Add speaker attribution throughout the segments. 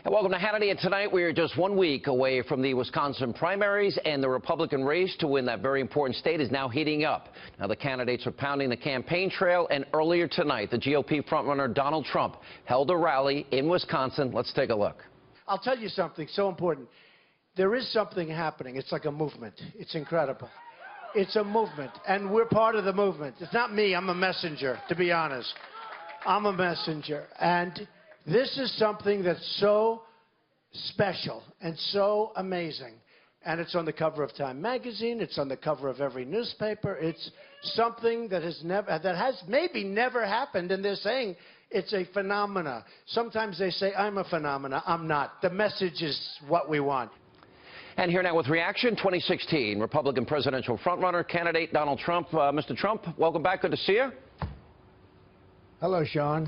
Speaker 1: And welcome to Hannity. And tonight we are just 1 week away from the Wisconsin primaries, and the Republican race to win that very important state is now heating up. Now the candidates are pounding the campaign trail, and earlier tonight the GOP frontrunner Donald Trump held a rally in Wisconsin. Let's take a look.
Speaker 2: I'll tell you something so important. There is something happening. It's like a movement. It's incredible. It's a movement, and we're part of the movement. It's not me. I'm a messenger, to be honest. I'm a messenger, and this is something that's so special and so amazing. And it's on the cover of Time magazine. It's on the cover of every newspaper. It's something that has maybe never happened, and they're saying it's a phenomena. Sometimes they say I'm a phenomena. I'm not. The message is what we want.
Speaker 1: And here now with reaction, 2016 Republican presidential frontrunner candidate Donald Trump. Mr. Trump, welcome back. Good to see you.
Speaker 2: Hello, Sean.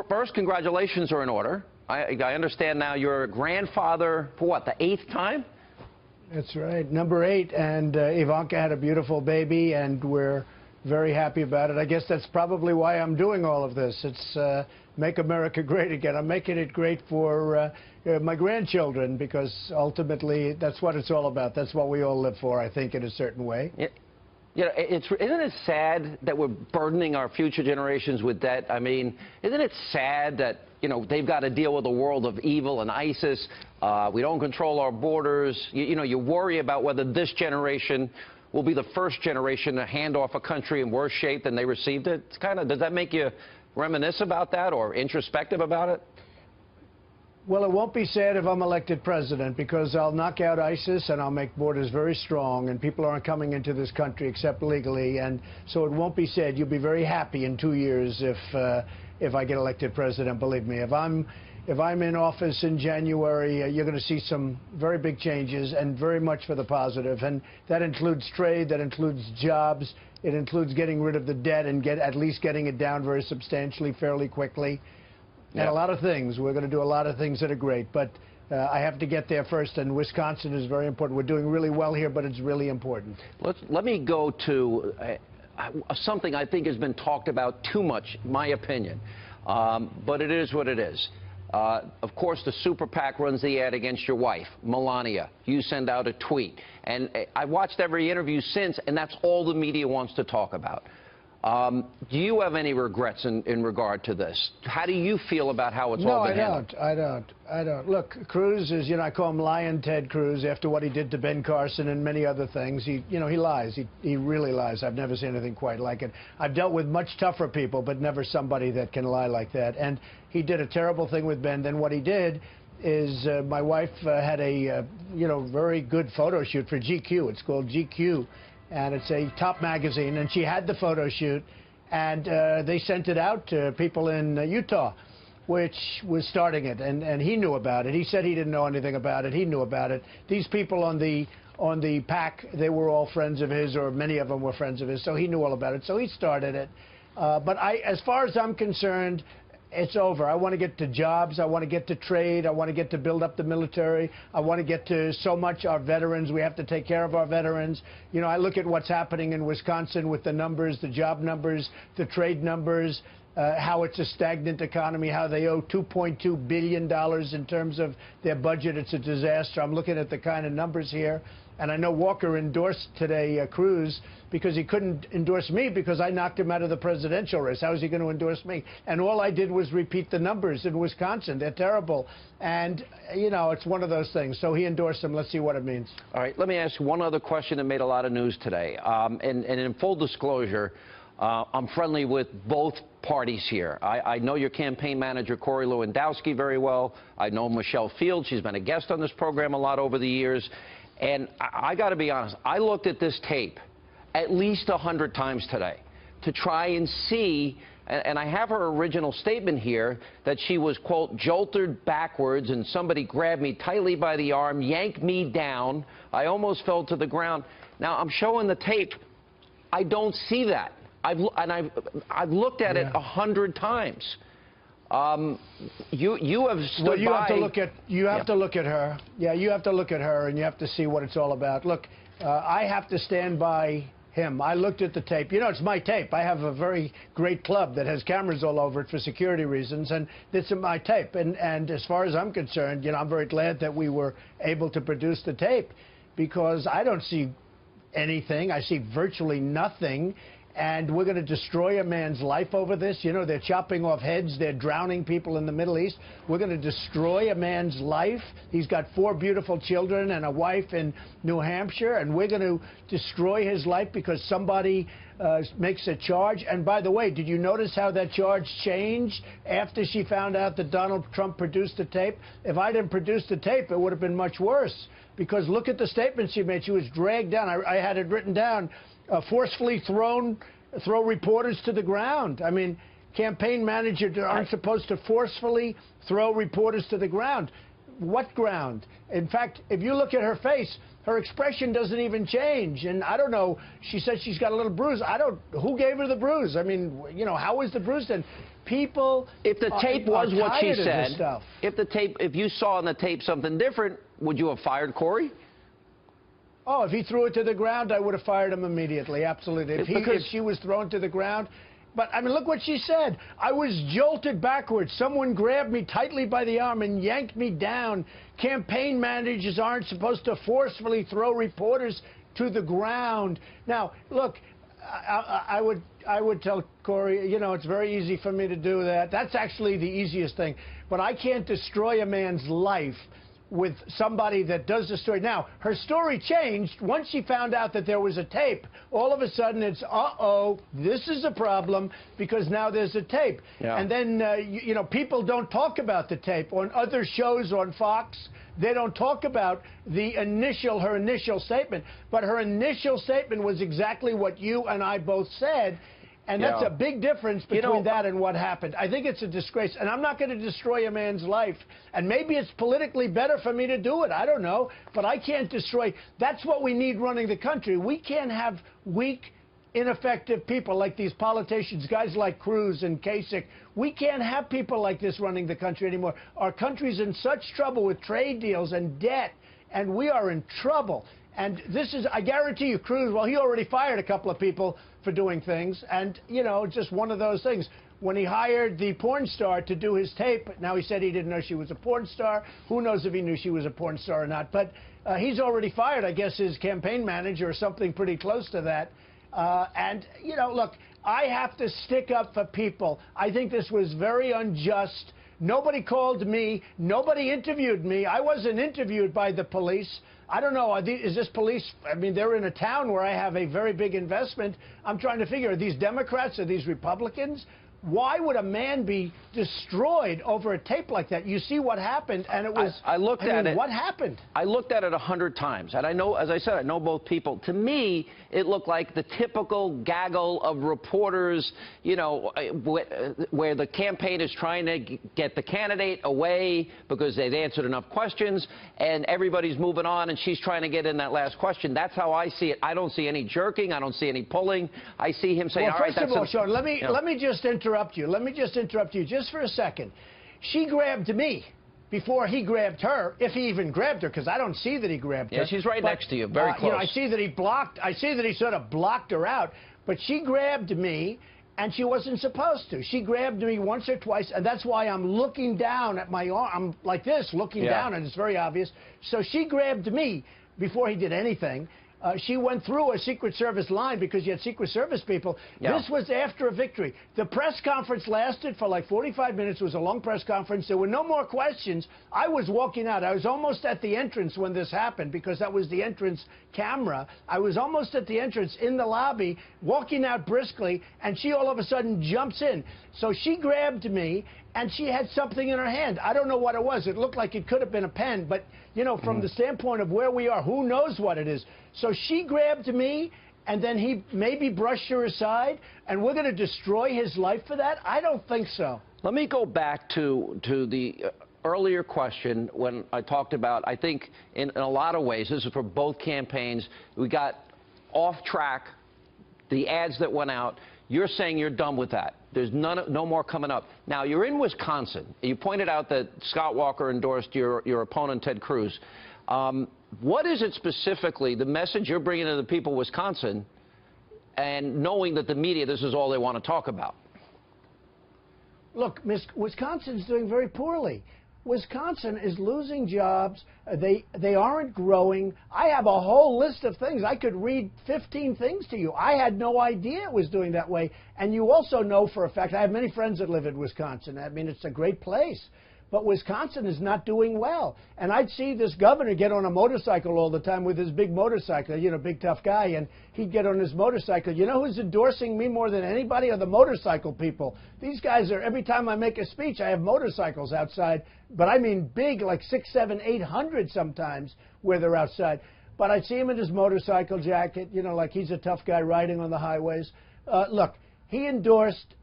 Speaker 1: First, congratulations are in order. I understand now you're a grandfather for what, the 8th time?
Speaker 2: That's right, number 8, and Ivanka had a beautiful baby, and we're very happy about it. I guess that's probably why I'm doing all of this. It's Make America Great Again. I'm making it great for my grandchildren, because ultimately that's what it's all about. That's what we all live for, I think, in a certain way.
Speaker 1: Yeah. You know, isn't it sad that we're burdening our future generations with debt? I mean, isn't it sad that, you know, they've got to deal with a world of evil and ISIS? We don't control our borders. You worry about whether this generation will be the first generation to hand off a country in worse shape than they received it. It's kind of, does that make you reminisce about that or introspective about it?
Speaker 2: Well, it won't be sad if I'm elected president, because I'll knock out ISIS and I'll make borders very strong, and people aren't coming into this country except legally, and so it won't be sad. You'll be very happy in 2 years if I get elected president. Believe me, if I'm in office in January, you're going to see some very big changes, and very much for the positive. And that includes trade, that includes jobs, it includes getting rid of the debt and at least getting it down very substantially, fairly quickly. And a lot of things. We're going to do a lot of things that are great, but I have to get there first, and Wisconsin is very important. We're doing really well here, but it's really important.
Speaker 1: Let me go to something I think has been talked about too much, in my opinion, but it is what it is. Of course, the super PAC runs the ad against your wife, Melania. You send out a tweet, and I watched every interview since, and that's all the media wants to talk about. Do you have any regrets in regard to this? How do you feel about how it's all been handled?
Speaker 2: No, I don't. Look, Cruz is, I call him Lion Ted Cruz after what he did to Ben Carson and many other things. He lies. He really lies. I've never seen anything quite like it. I've dealt with much tougher people, but never somebody that can lie like that. And he did a terrible thing with Ben. Then what he did is my wife had a, very good photo shoot for GQ. It's called GQ. And it's a top magazine, and she had the photo shoot, and they sent it out to people in Utah, which was starting it, and he knew about it. He said he didn't know anything about it. He knew about it. These people on the PAC, they were all friends of his, or many of them were friends of his, so he knew all about it. So he started it. But as far as I'm concerned, it's over. I want to get to jobs. I want to get to trade. I want to get to build up the military. I want to get to so much our veterans. We have to take care of our veterans. I look at what's happening in Wisconsin with the numbers, the job numbers, the trade numbers, how it's a stagnant economy, how they owe $2.2 billion in terms of their budget. It's a disaster. I'm looking at the kind of numbers here. And I know Walker endorsed today Cruz, because he couldn't endorse me because I knocked him out of the presidential race. How is he going to endorse me? And all I did was repeat the numbers in Wisconsin. They're terrible. And, it's one of those things. So he endorsed him. Let's see what it means.
Speaker 1: All right. Let me ask one other question that made a lot of news today. And in full disclosure, I'm friendly with both parties here. I know your campaign manager, Corey Lewandowski, very well. I know Michelle Field. She's been a guest on this program a lot over the years. And I got to be honest, I looked at this tape at least 100 times today to try and see, and I have her original statement here, that she was, quote, jolted backwards and somebody grabbed me tightly by the arm, yanked me down. I almost fell to the ground. Now, I'm showing the tape. I don't see that. I've looked at it 100 times. You have stood
Speaker 2: well, you
Speaker 1: by.
Speaker 2: Have to look at, you have to look at her. Yeah, you have to look at her, and you have to see what it's all about. Look, I have to stand by him. I looked at the tape. You know, it's my tape. I have a very great club that has cameras all over it for security reasons, and this is my tape. And as far as I'm concerned, you know, I'm very glad that we were able to produce the tape, because I don't see anything. I see virtually nothing. And we're going to destroy a man's life over this. You know, they're chopping off heads. They're drowning people in the Middle East. We're going to destroy a man's life. He's got 4 beautiful children and a wife in New Hampshire, and we're going to destroy his life because somebody makes a charge. And by the way, did you notice how that charge changed after she found out that Donald Trump produced the tape? If I didn't produce the tape, it would have been much worse, because look at the statement she made. She was dragged down. I had it written down. Forcefully throw reporters to the ground. I mean, campaign managers aren't supposed to forcefully throw reporters to the ground. What ground? In fact, if you look at her face, her expression doesn't even change. And I don't know, she said she's got a little bruise. Who gave her the bruise? I mean, you know, how was the bruise then? People,
Speaker 1: if the tape was what she said, if you saw on the tape something different, would you have fired Corey?
Speaker 2: Oh, if he threw it to the ground, I would have fired him immediately, absolutely. If she was thrown to the ground. But, I mean, look what she said. I was jolted backwards. Someone grabbed me tightly by the arm and yanked me down. Campaign managers aren't supposed to forcefully throw reporters to the ground. Now, look, I would tell Corey, you know, it's very easy for me to do that. That's actually the easiest thing. But I can't destroy a man's life with somebody that does the story. Now, her story changed once she found out that there was a tape. All of a sudden, it's, uh-oh, this is a problem, because now there's a tape. Yeah. And then, you know, people don't talk about the tape. On other shows on Fox, they don't talk about her initial statement. But her initial statement was exactly what you and I both said. And that's a big difference between that and what happened. I think it's a disgrace. And I'm not going to destroy a man's life. And maybe it's politically better for me to do it. I don't know. But I can't destroy. That's what we need running the country. We can't have weak, ineffective people like these politicians, guys like Cruz and Kasich. We can't have people like this running the country anymore. Our country's in such trouble with trade deals and debt. And we are in trouble. And this is, I guarantee you, Cruz, well, he already fired a couple of people for doing things. And, you know, just one of those things. When he hired the porn star to do his tape, now he said he didn't know she was a porn star. Who knows if he knew she was a porn star or not. But he's already fired, I guess, his campaign manager or something pretty close to that. And, you know, look, I have to stick up for people. I think this was very unjust. Nobody called me. Nobody interviewed me. I wasn't interviewed by the police. I don't know. Is this police? I mean, they're in a town where I have a very big investment. I'm trying to figure, are these Democrats? Are these Republicans? Why would a man be destroyed over a tape like that? You see what happened, and it was... I looked at it. What happened?
Speaker 1: I looked at it 100 times, and I know, as I said, I know both people. To me, it looked like the typical gaggle of reporters, you know, where the campaign is trying to get the candidate away because they've answered enough questions, and everybody's moving on, and she's trying to get in that last question. That's how I see it. I don't see any jerking. I don't see any pulling. I see him saying,
Speaker 2: well,
Speaker 1: all right, that's...
Speaker 2: First of all, Sean, let me just interrupt you. Let me just interrupt you just for a second. She grabbed me before he grabbed her, if he even grabbed her, because I don't see that he grabbed her.
Speaker 1: Yeah, she's right next to you, very close.
Speaker 2: You know, I see that he sort of blocked her out, but she grabbed me, and she wasn't supposed to. She grabbed me once or twice, and that's why I'm looking down at my arm. I'm like this, looking down, and it's very obvious. So she grabbed me before he did anything. She went through a Secret Service line because you had Secret Service people. Yeah. This was after a victory. The press conference lasted for like 45 minutes. It was a long press conference. There were no more questions. I was walking out. I was almost at the entrance when this happened because that was the entrance camera. I was almost at the entrance in the lobby, walking out briskly, and she all of a sudden jumps in. So she grabbed me, and she had something in her hand. I don't know what it was. It looked like it could have been a pen, but, you know, from the standpoint of where we are, who knows what it is. So she grabbed me, and then he maybe brushed her aside, and we're going to destroy his life for that? I don't think so.
Speaker 1: Let me go back to the earlier question when I talked about, I think, in a lot of ways, this is for both campaigns, we got off track, the ads that went out. You're saying you're done with that. There's no more coming up. Now, you're in Wisconsin. You pointed out that Scott Walker endorsed your opponent, Ted Cruz. What is it specifically, the message you're bringing to the people of Wisconsin, and knowing that the media, this is all they want to talk about?
Speaker 2: Look, Wisconsin's doing very poorly. Wisconsin is losing jobs. They aren't growing. I have a whole list of things. I could read 15 things to you. I had no idea it was doing that way. And you also know for a fact, I have many friends that live in Wisconsin. I mean, it's a great place. But Wisconsin is not doing well. And I'd see this governor get on a motorcycle all the time with his big motorcycle, you know, big tough guy, and he'd get on his motorcycle. You know who's endorsing me more than anybody? Are the motorcycle people. These guys are, every time I make a speech, I have motorcycles outside, but I mean big, like 600, 700, 800 sometimes where they're outside. But I'd see him in his motorcycle jacket, you know, like he's a tough guy riding on the highways. Look, he endorsed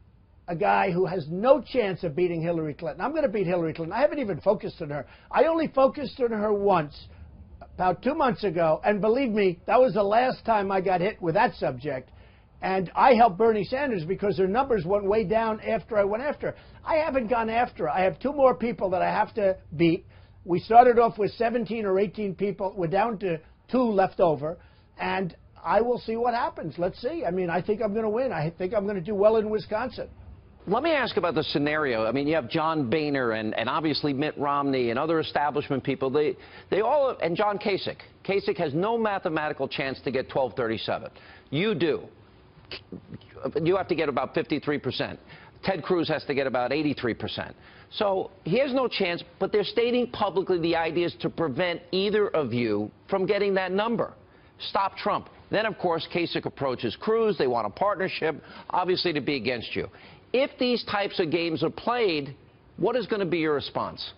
Speaker 2: a guy who has no chance of beating Hillary Clinton. I'm going to beat Hillary Clinton. I haven't even focused on her. I only focused on her once, about 2 months ago, and believe me, that was the last time I got hit with that subject. And I helped Bernie Sanders because her numbers went way down after I went after her. I haven't gone after her. I have 2 more people that I have to beat. We started off with 17 or 18 people. We're down to 2 left over, and I will see what happens. Let's see. I mean, I think I'm going to win. I think I'm going to do well in Wisconsin.
Speaker 1: Let me ask about the scenario. I mean, you have John Boehner and obviously Mitt Romney and other establishment people. They all, and John Kasich. Kasich has no mathematical chance to get 1237. You do. You have to get about 53%. Ted Cruz has to get about 83%. So he has no chance, but they're stating publicly the idea is to prevent either of you from getting that number. Stop Trump. Then, of course, Kasich approaches Cruz. They want a partnership, obviously, to be against you. If these types of games are played, what is going to be your response?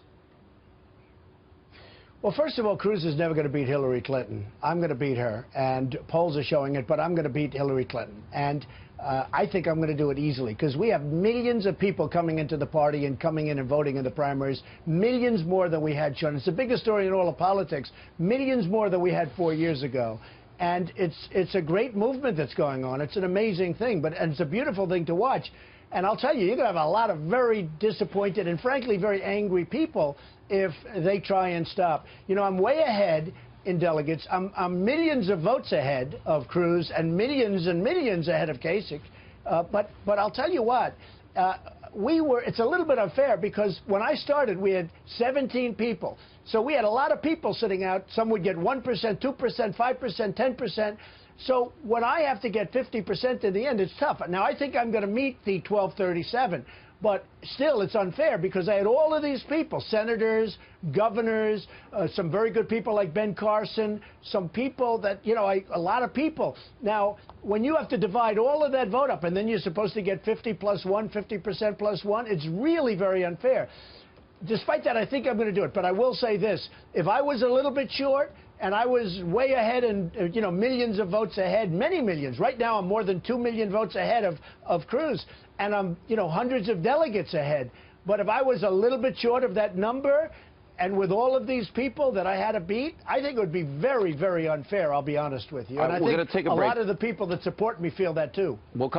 Speaker 2: Well, first of all, Cruz is never going to beat Hillary Clinton. I'm going to beat her, and polls are showing it, but I'm going to beat Hillary Clinton. And I think I'm going to do it easily because we have millions of people coming into the party and coming in and voting in the primaries, millions more tthan we had, Sean. It's the biggest story in all of politics, millions more than we had 4 years ago. And it's a great movement that's going on. It's an amazing thing, and it's a beautiful thing to watch. And I'll tell you, you're going to have a lot of very disappointed and, frankly, very angry people if they try and stop. You know, I'm way ahead in delegates. I'm millions of votes ahead of Cruz and millions ahead of Kasich. But I'll tell you what, it's a little bit unfair because when I started, we had 17 people. So we had a lot of people sitting out. Some would get 1%, 2%, 5%, 10%. So when I have to get 50% in the end, it's tough. Now, I think I'm going to meet the 1237. But still, it's unfair because I had all of these people, senators, governors, some very good people like Ben Carson, some people that, you know, a lot of people. Now, when you have to divide all of that vote up and then you're supposed to get 50 plus 1, 50% plus 1, it's really very unfair. Despite that, I think I'm going to do it. But I will say this. If I was a little bit short and I was way ahead and, you know, millions of votes ahead, many millions. Right now, I'm more than 2 million votes ahead of Cruz. And I'm, you know, hundreds of delegates ahead. But if I was a little bit short of that number and with all of these people that I had to beat, I think it would be very, very unfair, I'll be honest with you. And I think a lot of the people that support me feel that, too.